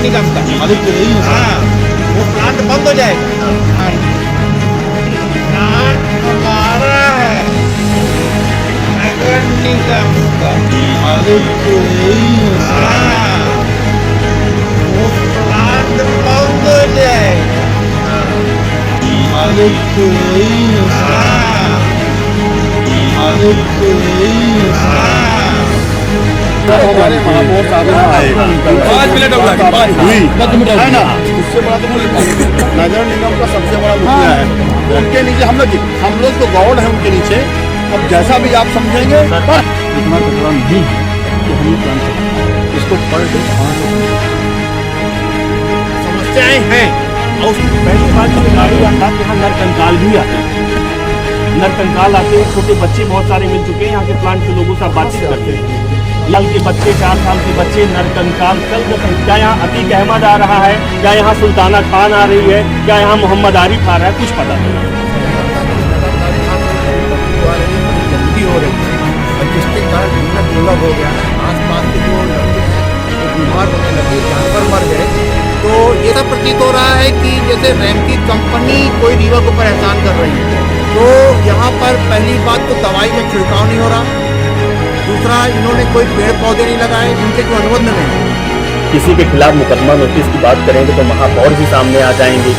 निगम का। मालिक तो यही है। हाँ, वो प्लांट बंद हो जाएगा। प्लांट हमारा है, नगर निगम का। मालिक तो यही है। हाँ, वो प्लांट बंद हो जाएगा। मालिक तो यही है। हाँ, मालिक तो यही है। हाँ। हमारे महापौर साहब आएगा 5 मिनट हो गए, 5 हुई है ना। उससे बड़ा तो नगर निगम का सबसे बड़ा मुखिया है। उनके नीचे हम लोग तो गॉड है उनके नीचे। अब जैसा भी आप समझेंगे पर इतना कचरा नहीं है कि हम जान सकते इसको पर डे समस्याएं हैं। और पहली बात जो गाड़ी आता है यहाँ नरकंकाल भी आते हैं, नरकंकाल आते हैं। छोटे बच्चे बहुत सारे मिल चुके हैं यहाँ के प्लांट के लोगों से आप बातचीत करते हैं। लाल के बच्चे, 4 साल के बच्चे नरकंकाल कल क्या यहाँ अतीक अहमद आ रहा है, क्या यहाँ सुल्ताना खान आ रही है, क्या यहाँ मोहम्मद आरिफ आ रहा है, कुछ पता नहीं। गंदगी हो रही है और जिसके कारण इतना दुर्लभ हो गया है। आसपास के जो लड़के हैं वो बीमार होने लगे, जानवर मर गए। तो ये सब प्रतीत हो रहा है कि जैसे रैमकी कंपनी कोई रीवा के ऊपर एहसान कर रही है। तो यहाँ पर पहली बात तो दवाई में छिड़काव नहीं हो रहा, दूसरा इन्होंने कोई पेड़ पौधे नहीं लगाए जिनके कोई अनुबंध नहीं। किसी के खिलाफ मुकदमा नोटिस की बात करेंगे तो महापौर जी सामने आ जाएंगे।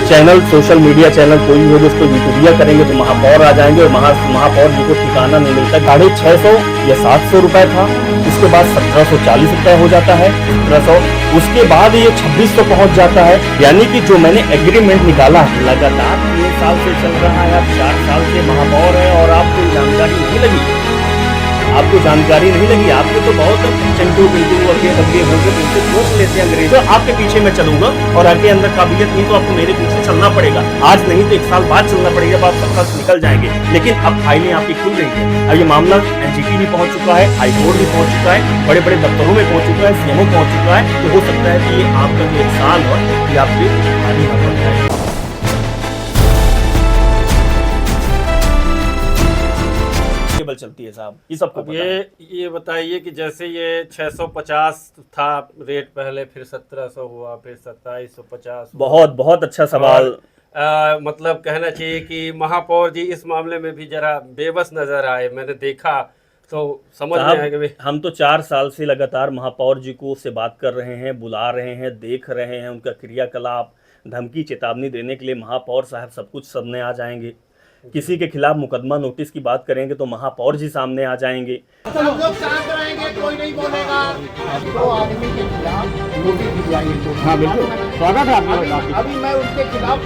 चैनल, सोशल मीडिया चैनल कोई भी होगा उसको यूट्यूबिया करेंगे तो महापौर आ जाएंगे। और महापौर जी को ठिकाना नहीं मिलता। 650 या 700 रुपए था, उसके बाद 1740 रुपए हो जाता है, 1700, उसके बाद ये 2600 पहुंच जाता है। यानी कि जो मैंने एग्रीमेंट निकाला है लगातार 3 साल से चल रहा है, आप 4 साल से महापौर है और आपको जानकारी नहीं लगी, आपको जानकारी नहीं लगी। आपके तो बहुत चंटू बिल्टू अगे बगे होंगे, उनसे पूछ लेते हैं अंग्रेज। तो आपके पीछे मैं चलूंगा और आपके अंदर काबिलियत नहीं तो आपको मेरे पीछे चलना पड़ेगा। आज नहीं तो 1 साल बाद चलना पड़ेगा, जब आप सबका निकल जाएंगे। लेकिन अब फाइलें आपकी खुल रही है। अब ये मामला एनजीटी भी पहुंच चुका है, हाईकोर्ट भी पहुंच चुका है, बड़े बड़े दफ्तरों में पहुंच चुका है, सीएमओ पहुंच चुका है। तो हो सकता है कि ये आपका जो 1 साल हो ये आपके भारी ना पड़ जाए। चलती है साहब, ये सबको पता है। ये बताइए कि जैसे ये 650 था रेट पहले, फिर 1700 हुआ, फिर 2750। बहुत बहुत अच्छा सवाल। मतलब कहना चाहिए कि महापौर जी इस मामले में भी जरा बेबस नजर आए। मैंने देखा तो समझ में आया कि हम तो 4 साल से लगातार महापौर जी को से बात कर रहे हैं, बुला रहे हैं, देख रहे हैं उनका क्रियाकलाप, धमकी चेतावनी देने के लिए महापौर साहब सब कुछ सामने आ जाएंगे। किसी के खिलाफ मुकदमा नोटिस की बात करेंगे तो महापौर जी सामने आ जाएंगे। सब लोग शांत रहेंगे, कोई नहीं बोलेगा। तो आदमी के खिलाफ नोटिस भिजवाइए। हाँ बिल्कुल, स्वागत है आपका। अभी मैं उसके खिलाफ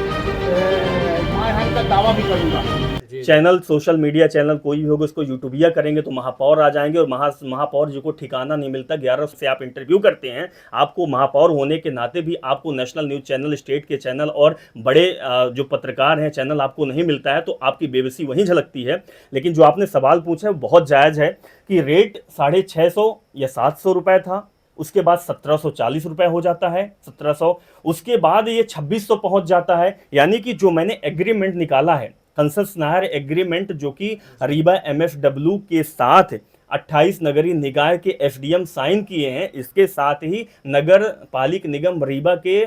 मानहानि का दावा भी करूंगा। चैनल, सोशल मीडिया चैनल कोई भी होगा उसको यूट्यूबिया करेंगे तो महापौर आ जाएंगे। और महापौर जी को ठिकाना नहीं मिलता। 11 से आप इंटरव्यू करते हैं, आपको महापौर होने के नाते भी आपको नेशनल न्यूज़ चैनल, स्टेट के चैनल और बड़े जो पत्रकार हैं चैनल आपको नहीं मिलता है, तो आपकी बेबसी वहीं झलकती है। लेकिन जो आपने सवाल पूछा है बहुत जायज़ है कि रेट 650 या 700 रुपये था, उसके बाद 1740 रुपये हो जाता है, 1700, उसके बाद ये 2600 पहुंच जाता है। यानी कि जो मैंने एग्रीमेंट निकाला है, कंसेशनर एग्रीमेंट, जो कि रीवा MFW के साथ 28 नगरीय निकाय के SDM साइन किए हैं, इसके साथ ही नगर पालिक निगम रीवा के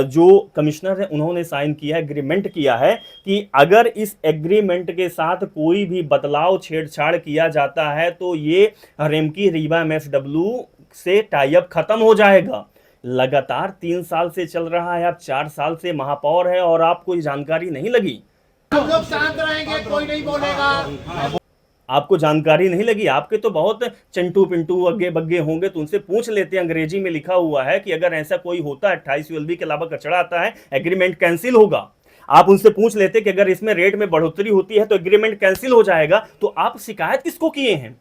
जो कमिश्नर हैं उन्होंने साइन किया है, एग्रीमेंट किया है कि अगर इस एग्रीमेंट के साथ कोई भी बदलाव, छेड़छाड़ किया जाता है तो ये रेमकी रीवा MFW से टाई अप खत्म हो जाएगा। लगातार 3 साल से चल रहा है, आप 4 साल से महापौर है और आपको ये जानकारी नहीं लगी। सब लोग शांत रहेंगे, कोई नहीं बोलेगा। आपको जानकारी नहीं लगी। आपके तो बहुत चंटू पिंटू अग्गे बग्गे होंगे, तो उनसे पूछ लेते हैं। अंग्रेजी में लिखा हुआ है कि अगर ऐसा कोई होता है 28 ULB के अलावा कचरा आता है, एग्रीमेंट कैंसिल होगा। आप उनसे पूछ लेते कि अगर इसमें रेट में बढ़ोतरी होती है तो एग्रीमेंट कैंसिल हो जाएगा। तो आप शिकायत किसको किए हैं?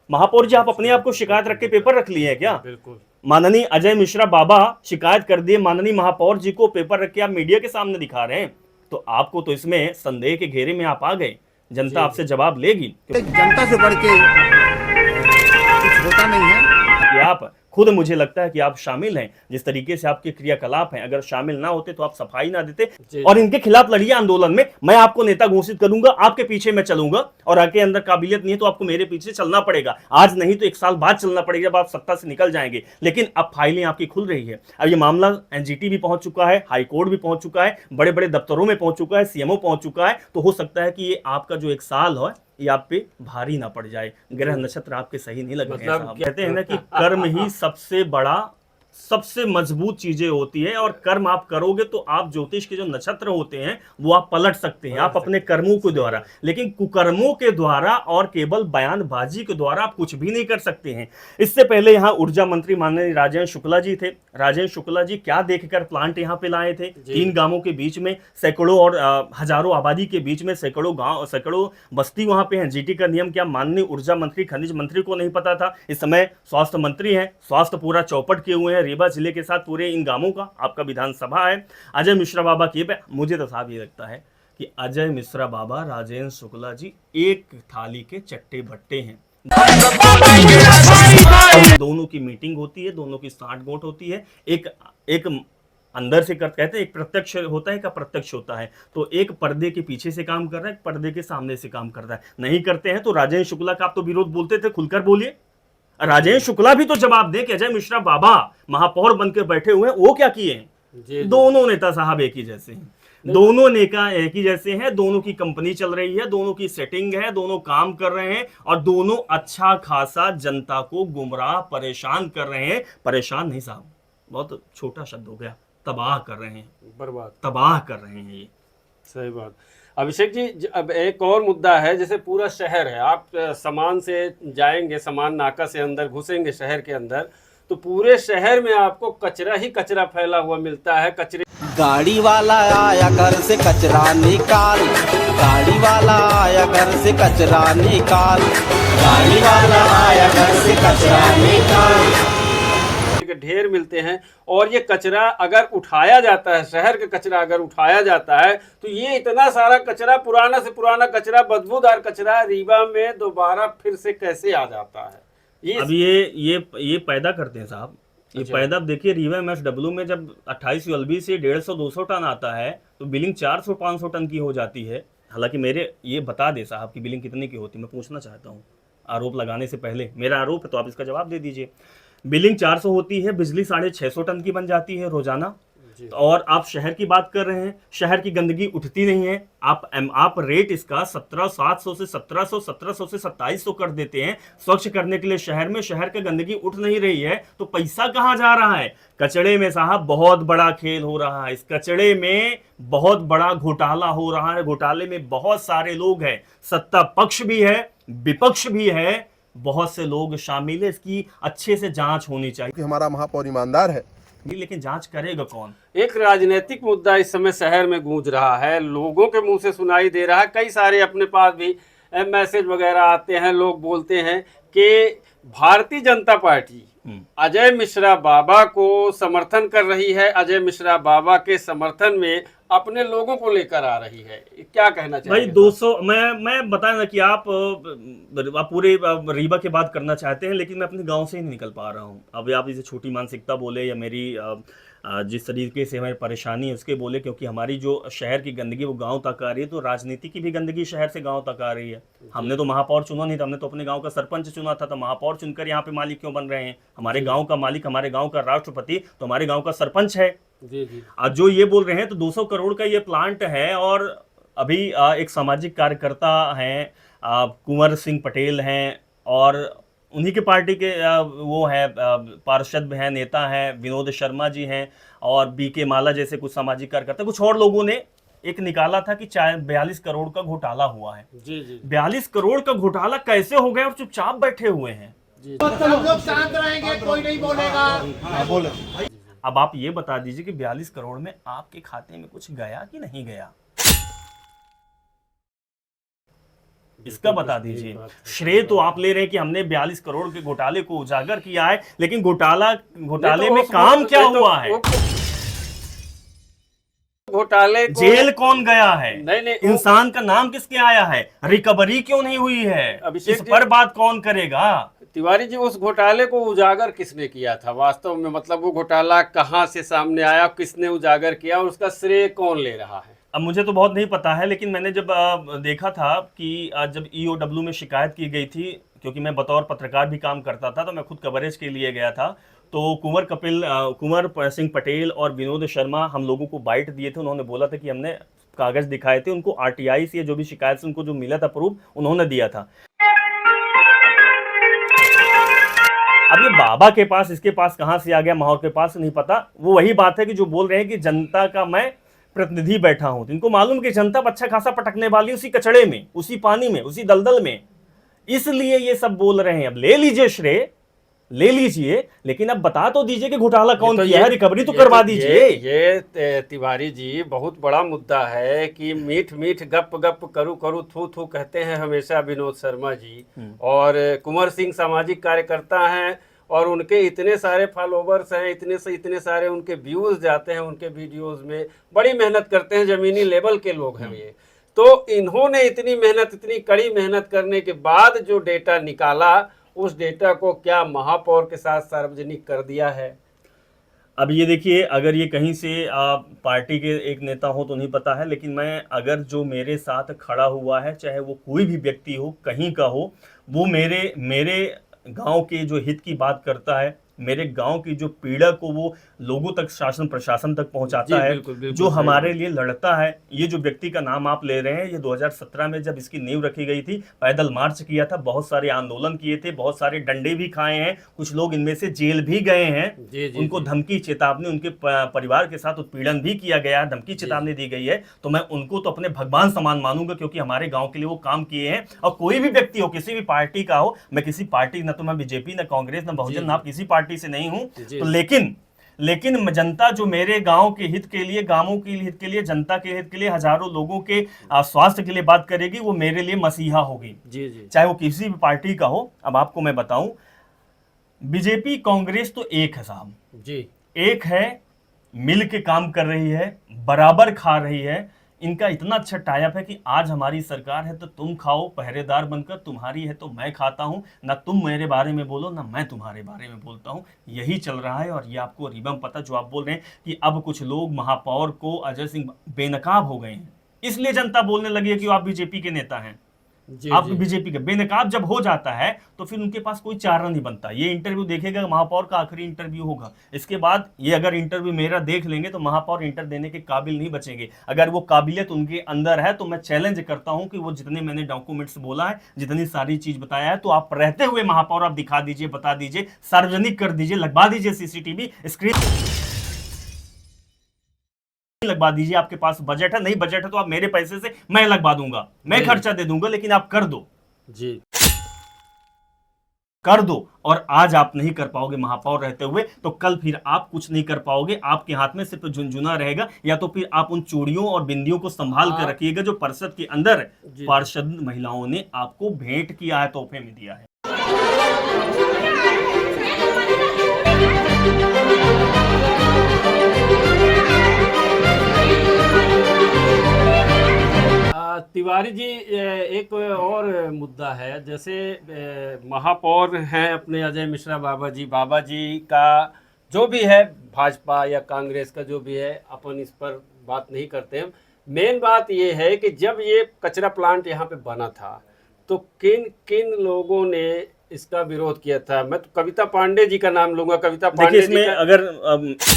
महापौर जी, आप अपने आप को शिकायत रख के पेपर रख लिए हैं क्या? बिल्कुल। माननीय अजय मिश्रा बाबा शिकायत कर दिए, माननीय महापौर जी को पेपर रख के आप मीडिया के सामने दिखा रहे हैं। तो आपको तो इसमें संदेह के घेरे में आप आ गए। जनता आपसे जवाब लेगी। जनता से बढ़ के कुछ होता नहीं है कि आप खुद मुझे लगता है कि आप शामिल हैं, जिस तरीके से आपके क्रियाकलाप हैं, अगर शामिल ना होते तो आप सफाई ना देते और इनके खिलाफ लड़िए आंदोलन में। मैं आपको नेता घोषित करूंगा, आपके पीछे मैं चलूंगा, और आपके अंदर काबिलियत नहीं है तो आपको मेरे पीछे चलना पड़ेगा। आज नहीं तो 1 साल बाद चलना पड़ेगा, जब आप सत्ता से निकल जाएंगे। लेकिन अब फाइलें आपकी खुल रही है। अब ये मामला एनजीटी भी पहुंच चुका है, हाई कोर्ट भी पहुंच चुका है, बड़े बड़े दफ्तरों में पहुंच चुका है, सीएमओ पहुंच चुका है। तो हो सकता है कि ये आपका जो 1 साल है ये आप पे भारी ना पड़ जाए। ग्रह नक्षत्र आपके सही नहीं लग रहे हैं साहब। कहते हैं ना कि कर्म ही सबसे बड़ा, सबसे मजबूत चीजें होती है, और कर्म आप करोगे तो आप ज्योतिष के जो नक्षत्र होते हैं वो आप पलट सकते हैं, आप अपने कर्मों के द्वारा। लेकिन कुकर्मों के द्वारा और केवल बयानबाजी के द्वारा आप कुछ भी नहीं कर सकते हैं। इससे पहले यहाँ ऊर्जा मंत्री माननीय राजेंद्र शुक्ला जी थे। राजेंद्र शुक्ला जी क्या देखकर प्लांट यहाँ पे लाए थे? 3 गांवों के बीच में, सैकड़ों और हजारों आबादी के बीच में सैकड़ों गांव, सैकड़ों बस्ती वहां पे हैं। जीटी का नियम क्या माननीय ऊर्जा मंत्री, खनिज मंत्री को नहीं पता था? इस समय स्वास्थ्य मंत्री हैं, स्वास्थ्य पूरा चौपट किए हुए हैं रीवा जिले के साथ पूरे इन गांवों का। आपका विधानसभा है। अजय मिश्रा बाबा की, मुझे तो साहब ये लगता है कि अजय मिश्रा बाबा, राजेंद्र शुक्ला जी एक थाली के चट्टे बट्टे हैं। दोनों की मीटिंग होती है, दोनों की साठगांठ होती है। एक अंदर से कहते हैं, एक प्रत्यक्ष होता है, एक अप्रत्यक्ष होता है। तो एक पर्दे के पीछे से काम कर रहा है, एक पर्दे के सामने से काम कर रहा है। नहीं करते हैं तो राजेंद्र शुक्ला का आप तो विरोध बोलते थे, खुलकर बोलिए। राजेंद्र शुक्ला भी तो जवाब दे कि अजय मिश्रा बाबा महापौर बनकर बैठे हुए हैं, वो क्या किए हैं? दोनों नेता साहब एक ही जैसे हैं, दोनों नेता एक ही जैसे हैं, दोनों की कंपनी चल रही है, दोनों की सेटिंग है, दोनों काम कर रहे हैं, और दोनों अच्छा खासा जनता को गुमराह परेशान कर रहे हैं। परेशान नहीं साहब, बहुत छोटा शब्द हो गया, तबाह कर रहे हैं, बर्बाद, तबाह कर रहे हैं ये। सही बात। अभिषेक जी, अब एक और मुद्दा है, जैसे पूरा शहर है, आप सामान से जाएंगे, सामान नाका से अंदर घुसेंगे शहर के अंदर, तो पूरे शहर में आपको कचरा ही कचरा फैला हुआ मिलता है। कचरे, गाड़ी वाला आया घर से कचरा निकाल, गाड़ी वाला आया घर से कचरा निकाल, गाड़ी वाला आया घर से कचरा निकाल। ढेर मिलते हैं, और ये कचरा अगर उठाया जाता है, शहर का कचरा अगर उठाया जाता है, तो ये इतना सारा कचरा, पुराना से पुराना कचरा, बदबूदार कचरा रीवा में दोबारा फिर से कैसे आ जाता है? अब ये पैदा करते हैं साहब, ये पैदा। देखिए रीवा MSW में जब 28 ULB से 150-200 टन आता है तो बिलिंग 400-500 टन की हो जाती है। हालांकि मेरे ये बता दे साहब कि बिलिंग कितने की होती है, मैं पूछना चाहता हूँ आरोप लगाने से पहले। मेरा आरोप है तो आप इसका जवाब दे दीजिए। बिलिंग 400 होती है, बिजली 650 टन की बन जाती है रोजाना। और आप शहर की बात कर रहे हैं, शहर की गंदगी उठती नहीं है। आप रेट इसका 17,700 से 1700, 1700 से 2700 कर देते हैं स्वच्छ करने के लिए शहर में। शहर की गंदगी उठ नहीं रही है तो पैसा कहाँ जा रहा है? कचड़े में साहब बहुत बड़ा खेल हो रहा है। इस कचड़े में बहुत बड़ा घोटाला हो रहा है। घोटाले में बहुत सारे लोग हैं, सत्ता पक्ष भी है, विपक्ष भी है, बहुत से लोग शामिल है। इसकी अच्छे से जांच होनी चाहिए। हमारा महापौर ईमानदार है, लेकिन जांच करेगा कौन? एक राजनीतिक मुद्दा इस समय शहर में गूंज रहा है, लोगों के मुंह से सुनाई दे रहा है, कई सारे अपने पास भी मैसेज वगैरह आते हैं, लोग बोलते हैं कि भारतीय जनता पार्टी अजय मिश्रा बाबा को समर्थन कर रही है, अजय मिश्रा बाबा के समर्थन में अपने लोगों को लेकर आ रही है। क्या कहना चाहिए भाई? 200 मैं बताया ना कि आप पूरे रीवा की बात करना चाहते हैं, लेकिन मैं अपने गांव से ही नहीं निकल पा रहा हूं। अब आप इसे छोटी मानसिकता बोले या मेरी जिस तरीके से हमारी परेशानी है उसके बोले, क्योंकि हमारी जो शहर की गंदगी वो गांव तक आ रही है, तो राजनीति की भी गंदगी शहर से गांव तक आ रही है। हमने तो महापौर चुना नहीं था, हमने तो अपने गांव का सरपंच चुना था। तो महापौर चुनकर यहाँ पे मालिक क्यों बन रहे हैं? हमारे गांव का मालिक, हमारे गांव का राष्ट्रपति तो हमारे गांव का सरपंच है। आज जो ये बोल रहे हैं तो 200 करोड़ का ये प्लांट है, और अभी एक सामाजिक कार्यकर्ता हैं कुंवर सिंह पटेल हैं, और उन्हीं के पार्टी के वो हैं पार्षद हैं, नेता हैं, विनोद शर्मा जी हैं, और BK माला जैसे कुछ सामाजिक कार्यकर्ता, कुछ और लोगों ने एक निकाला था कि 42 करोड़ का घोटाला हुआ है। 42 करोड़ का घोटाला कैसे हो गया और चुपचाप बैठे हुए हैं? लोग शांत रहेंगे, कोई नहीं बोलेगा। अब आप ये बता दीजिए कि 42 करोड़ में आपके खाते में कुछ गया कि नहीं गया, इसका बता दीजिए। श्रेय तो आप ले रहे हैं कि हमने 42 करोड़ के घोटाले को उजागर किया है, लेकिन घोटाले में काम क्या हुआ है? घोटाले जेल कौन गया है? नहीं, इंसान का नाम किसके आया है? रिकवरी क्यों नहीं हुई है? इस पर बात कौन करेगा? तिवारी जी, उस घोटाले को उजागर किसने किया था वास्तव में? मतलब वो घोटाला कहाँ से सामने आया, किसने उजागर किया और उसका श्रेय कौन ले रहा है? अब मुझे तो बहुत नहीं पता है, लेकिन मैंने जब देखा था कि जब ईओडब्ल्यू में शिकायत की गई थी, क्योंकि मैं बतौर पत्रकार भी काम करता था, तो मैं खुद कवरेज के लिए गया था। तो कुंवर सिंह पटेल और विनोद शर्मा हम लोगों को बाइट दिए थे। उन्होंने बोला था कि हमने कागज दिखाए थे उनको, आरटीआई से जो भी शिकायत से उनको जो मिला था प्रूफ, उन्होंने दिया था। अब ये बाबा के पास, इसके पास कहां से आ गया, माहौर के पास नहीं पता। वो वही बात है कि जो बोल रहे हैं कि जनता का मैं प्रतिनिधि बैठा हूं, तो इनको मालूम कि जनता अच्छा खासा पटकने वाली उसी कचड़े में, उसी पानी में, उसी दलदल में, इसलिए ये सब बोल रहे हैं। अब ले लीजिए श्रेय, ले लीजिए, लेकिन अब बता तो दीजिए कि घोटाला कौन किया है, रिकवरी तो करवा दीजिए। ये तिवारी जी, बहुत बड़ा मुद्दा है कि मीठ मीठ गप गप करू करू थू थू कहते हैं हमेशा विनोद शर्मा जी, और कुंवर सिंह सामाजिक कार्यकर्ता हैं और उनके इतने सारे फॉलोवर्स हैं, इतने सारे उनके व्यूज जाते हैं उनके वीडियोस में, बड़ी मेहनत करते हैं, जमीनी लेवल के लोग हैं ये। तो इन्होंने इतनी मेहनत, इतनी कड़ी मेहनत करने के बाद जो डेटा निकाला, उस डेटा को क्या महापौर के साथ सार्वजनिक कर दिया है? अब ये देखिए, अगर ये कहीं से पार्टी के एक नेता हो तो नहीं पता है, लेकिन मैं अगर जो मेरे साथ खड़ा हुआ है, चाहे वो कोई भी व्यक्ति हो, कहीं का हो, वो मेरे गांव के जो हित की बात करता है, मेरे गांव की जो पीड़ा को वो लोगों तक, शासन प्रशासन तक पहुंचाता है, जो हमारे लिए लड़ता है। ये जो व्यक्ति का नाम आप ले रहे हैं, ये 2017 में जब इसकी नींव रखी गई थी, पैदल मार्च किया था, बहुत सारे आंदोलन किए थे, बहुत सारे डंडे भी खाए हैं, कुछ लोग इनमें से जेल भी गए हैं। उनको धमकी चेतावनी, उनके परिवार के साथ उत्पीड़न भी किया गया, धमकी चेतावनी दी गई है। तो मैं उनको तो अपने भगवान समान मानूंगा, क्योंकि हमारे गाँव के लिए वो काम किए हैं। और कोई भी व्यक्ति हो, किसी भी पार्टी का हो, मैं किसी पार्टी, न तो मैं बीजेपी, न कांग्रेस, न बहुजन, न किसी पार्टी से नहीं हूं, तो लेकिन जनता जो मेरे गांव के हित के लिए, गांवों के हित के लिए, जनता के हित के लिए, हजारों लोगों के स्वास्थ्य के लिए बात करेगी, वो मेरे लिए मसीहा होगी। चाहे वो किसी भी पार्टी का हो। अब आपको मैं बताऊं, बीजेपी कांग्रेस तो एक है साहब जी, एक है, मिल के काम कर रही है, बराबर खा रही है। इनका इतना अच्छा टाइप है कि आज हमारी सरकार है तो तुम खाओ पहरेदार बनकर, तुम्हारी है तो मैं खाता हूं, ना तुम मेरे बारे में बोलो ना मैं तुम्हारे बारे में बोलता हूं। यही चल रहा है। और ये आपको रिबम पता, जो आप बोल रहे हैं कि अब कुछ लोग महापौर को अजय सिंह बेनकाब हो गए हैं, इसलिए जनता बोलने लगी है कि आप बीजेपी के नेता हैं। आप बीजेपी के बेनकाब जब हो जाता है तो फिर उनके पास कोई चारा नहीं बनता। ये इंटरव्यू देखेगा, महापौर का आखिरी इंटरव्यू होगा, इसके बाद ये अगर इंटरव्यू मेरा देख लेंगे तो महापौर इंटर देने के काबिल नहीं बचेंगे। अगर वो काबिलियत उनके अंदर है तो मैं चैलेंज करता हूं कि वो जितने मैंने डॉक्यूमेंट्स बोला है, जितनी सारी चीज बताया है, तो आप रहते हुए महापौर आप दिखा दीजिए, बता दीजिए, सार्वजनिक कर दीजिए, लगवा दीजिए सीसीटीवी स्क्रीन लगवा दीजिए। आपके पास बजट है, नहीं बजट है तो आप मेरे पैसे से मैं लगवा दूंगा, मैं खर्चा दे दूंगा, लेकिन आप कर दो जी, कर दो। और आज आप नहीं कर पाओगे महापौर रहते हुए, तो कल फिर आप कुछ नहीं कर पाओगे। आपके हाथ में सिर्फ झुनझुना रहेगा, या तो फिर आप उन चूड़ियों और बिंदियों को संभाल कर रखिएगा जो परिषद के अंदर पार्षद महिलाओं ने आपको भेंट किया है, तोहफे में दिया है। तिवारी जी, एक और मुद्दा है, जैसे महापौर हैं अपने अजय मिश्रा बाबा जी का जो भी है, भाजपा या कांग्रेस का जो भी है, अपन इस पर बात नहीं करते हैं। मेन बात ये है कि जब ये कचरा प्लांट यहाँ पे बना था तो किन किन लोगों ने इसका विरोध किया था? मैं तो कविता पांडे जी का नाम लूंगा। कविता पांडे जी का, अगर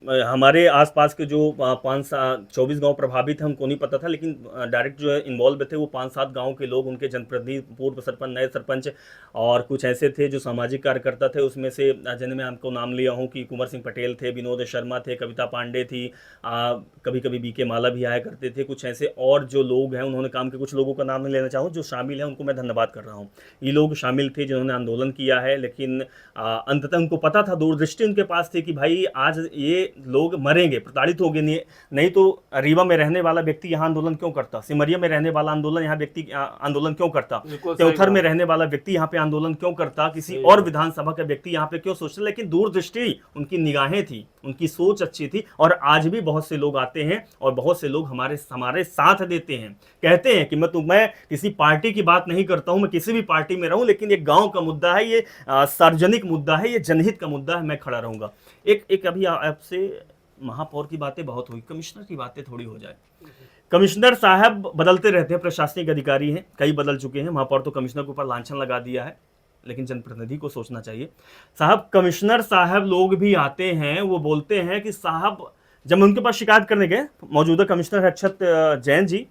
हमारे आसपास के जो 24 गांव प्रभावित हैं उनको नहीं पता था, लेकिन डायरेक्ट जो है इन्वॉल्व थे वो 5-7 गांव के लोग, उनके जनप्रतिनिधि, पूर्व सरपंच, नए सरपंच और कुछ ऐसे थे जो सामाजिक कार्यकर्ता थे। उसमें से जिन्हें मैं आपको नाम लिया हूं कि कुंवर सिंह पटेल थे, विनोद शर्मा थे, कविता पांडे थी, कभी कभी बीके माला भी आया करते थे, कुछ ऐसे और जो लोग हैं उन्होंने काम के, कुछ लोगों का नाम नहीं लेना चाहूँ, जो शामिल हैं उनको मैं धन्यवाद कर रहा हूँ। ये लोग शामिल थे जिन्होंने आंदोलन किया है, लेकिन अंततः उनको पता था, दूरदृष्टि उनके पास थी कि भाई आज ये लोग मरेंगे, प्रताड़ित होंगे, नहीं तो रीवा में रहने वाला व्यक्ति यहाँ आंदोलन क्यों करता, सिमरिया में रहने वाला यहाँ व्यक्ति आंदोलन क्यों करता, त्योथर में रहने वाला व्यक्ति यहाँ पे आंदोलन क्यों करता, किसी और विधानसभा का व्यक्ति यहाँ पे क्यों सोचता। लेकिन दूरदृष्टि उनकी निगाहें थी। उनकी सोच अच्छी थी और आज भी बहुत से लोग आते हैं और बहुत से लोग हमारे साथ देते हैं, कहते हैं कि मैं किसी पार्टी की बात नहीं करता हूं, मैं किसी भी पार्टी में रहूं, लेकिन ये गांव का मुद्दा है, ये सार्वजनिक मुद्दा है, ये जनहित का मुद्दा है, मैं खड़ा रहूंगा। एक अभी आपसे महापौर की बातें बहुत हुई, कमिश्नर की बातें थोड़ी हो जाए। कमिश्नर साहब बदलते रहते हैं, प्रशासनिक अधिकारी हैं, कई बदल चुके हैं। महापौर तो कमिश्नर के ऊपर लांछन लगा दिया है, लेकिन जनप्रतिनिधि को सोचना चाहिए। साहब कमिश्नर साहब लोग भी आते हैं, वो बोलते हैं कि साहब, जब मैं उनके पास शिकायत करने गए, मौजूदा कमिश्नर है अक्षत जैन जी,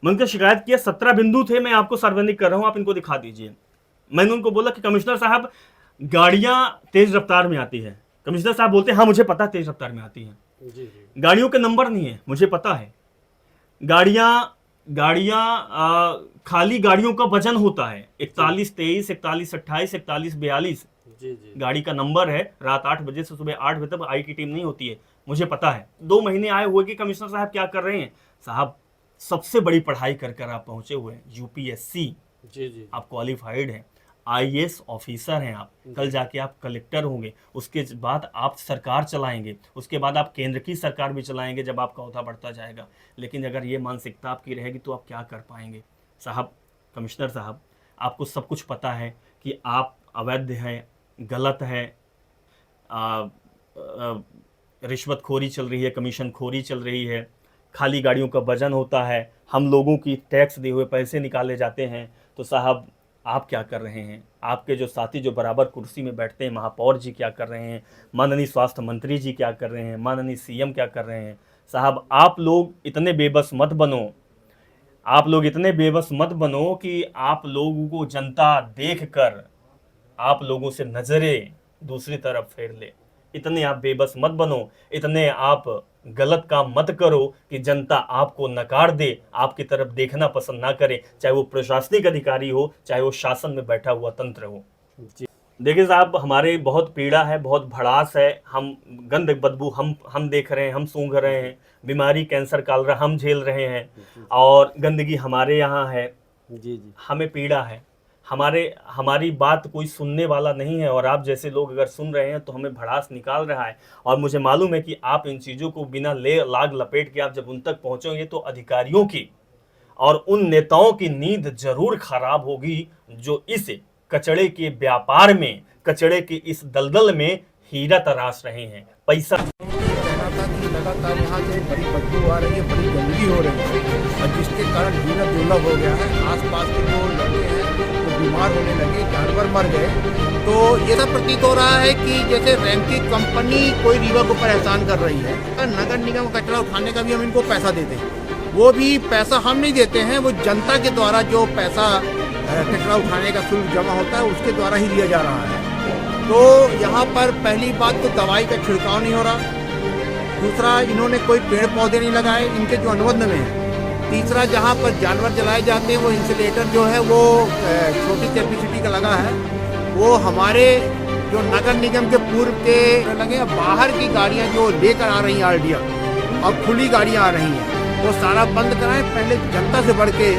मैं उनसे शिकायत किया, 17 बिंदु थे, मैं आपको सार्वजनिक कर रहा हूं, आप इनको दिखा दीजिए। मैंने उनको बोला कि कमिश्नर साहब गाड़ियां तेज रफ्तार में आती है। कमिश्नर साहब बोलते हैं हाँ मुझे पता तेज रफ्तार में आती है, गाड़ियों के नंबर नहीं है, मुझे पता है। गाड़ियां खाली गाड़ियों का वजन होता है 41 23 41 28 41 42 गाड़ी का नंबर है। रात 8 बजे से सुबह 8 बजे तक आई की टीम नहीं होती है, मुझे पता है। 2 महीने आए हुए कि कमिश्नर साहब क्या कर रहे हैं। साहब सबसे बड़ी पढ़ाई कर आप पहुंचे हुए हैं, यूपीएससी, आप क्वालिफाइड हैं, आईएएस ऑफिसर हैं आप, कल जाके आप कलेक्टर होंगे, उसके बाद आप सरकार चलाएंगे, उसके बाद आप केंद्र की सरकार भी चलाएंगे जब आपका ओहदा बढ़ता जाएगा। लेकिन अगर ये मानसिकता आपकी रहेगी तो आप क्या कर पाएंगे। साहब कमिश्नर साहब, आपको सब कुछ पता है कि आप अवैध हैं, गलत है, रिश्वतखोरी चल रही है, कमीशन खोरी चल रही है, खाली गाड़ियों का वजन होता है, हम लोगों की टैक्स दिए हुए पैसे निकाले जाते हैं। तो साहब आप क्या कर रहे हैं, आपके जो साथी जो बराबर कुर्सी में बैठते हैं, महापौर जी क्या कर रहे हैं, माननीय स्वास्थ्य मंत्री जी क्या कर रहे हैं, माननीय सीएम क्या कर रहे हैं। साहब आप लोग इतने बेबस मत बनो, आप लोग इतने बेबस मत बनो कि आप लोगों को जनता देखकर आप लोगों से नजरें दूसरी तरफ फेर ले। इतने आप बेबस मत बनो, इतने आप गलत काम मत करो कि जनता आपको नकार दे, आपकी तरफ देखना पसंद ना करे, चाहे वो प्रशासनिक अधिकारी हो, चाहे वो शासन में बैठा हुआ तंत्र हो। देखिए साहब, हमारे बहुत पीड़ा है, बहुत भड़ास है, हम गंद बदबू हम देख रहे हैं, हम सूंघ रहे हैं, बीमारी कैंसर कालरा हम झेल रहे हैं, और गंदगी हमारे यहाँ है। हमें पीड़ा है, हमारी बात कोई सुनने वाला नहीं है, और आप जैसे लोग अगर सुन रहे हैं तो हमें भड़ास निकाल रहा है। और मुझे मालूम है कि आप इन चीज़ों को बिना लाग लपेट के आप जब उन तक पहुँचोगे तो अधिकारियों की और उन नेताओं की नींद जरूर खराब होगी जो इस कचड़े के व्यापार में, कचड़े के इस दलदल में हीरा तराश रहे हैं। पैसा कहना था कि लगातार यहाँ से बड़ी बदबू आ रही है, बड़ी गंदगी हो रही है, और जिसके कारण जीना दुर्लभ हो गया है। आसपास के जो लड़के हैं वो बीमार होने लगे, जानवर मर गए। तो ये सब प्रतीत हो रहा है कि जैसे रैंकी कंपनी कोई रीवा के ऊपर एहसान कर रही है। नगर निगम कचरा उठाने का भी हम इनको पैसा देते हैं, वो भी पैसा हम नहीं देते हैं, वो जनता के द्वारा जो पैसा कचरा उठाने का शुल्क जमा होता है उसके द्वारा ही लिया जा रहा है। तो यहाँ पर पहली बात तो दवाई का छिड़काव नहीं हो रहा, दूसरा इन्होंने कोई पेड़ पौधे नहीं लगाए इनके जो अनुबंध में है, तीसरा जहाँ पर जानवर जलाए जाते हैं वो इंसुलेटर जो है वो छोटी कैपेसिटी का लगा है, वो हमारे जो नगर निगम के पूर्व के लगे। बाहर की गाड़ियाँ जो लेकर आ रही हैं आरडीएफ और खुली गाड़ियाँ आ रही हैं, वो सारा बंद कराएं। पहले जनता से बढ़ के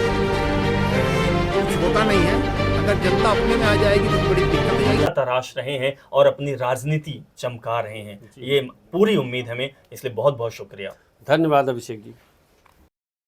कुछ होता नहीं है, अगर जनता अपने में आ जाएगी तो बड़ी दिक्कत आएगी। तराश रहे हैं और अपनी राजनीति चमका रहे हैं, ये पूरी उम्मीद हमें, इसलिए बहुत बहुत शुक्रिया। धन्यवाद अभिषेक जी।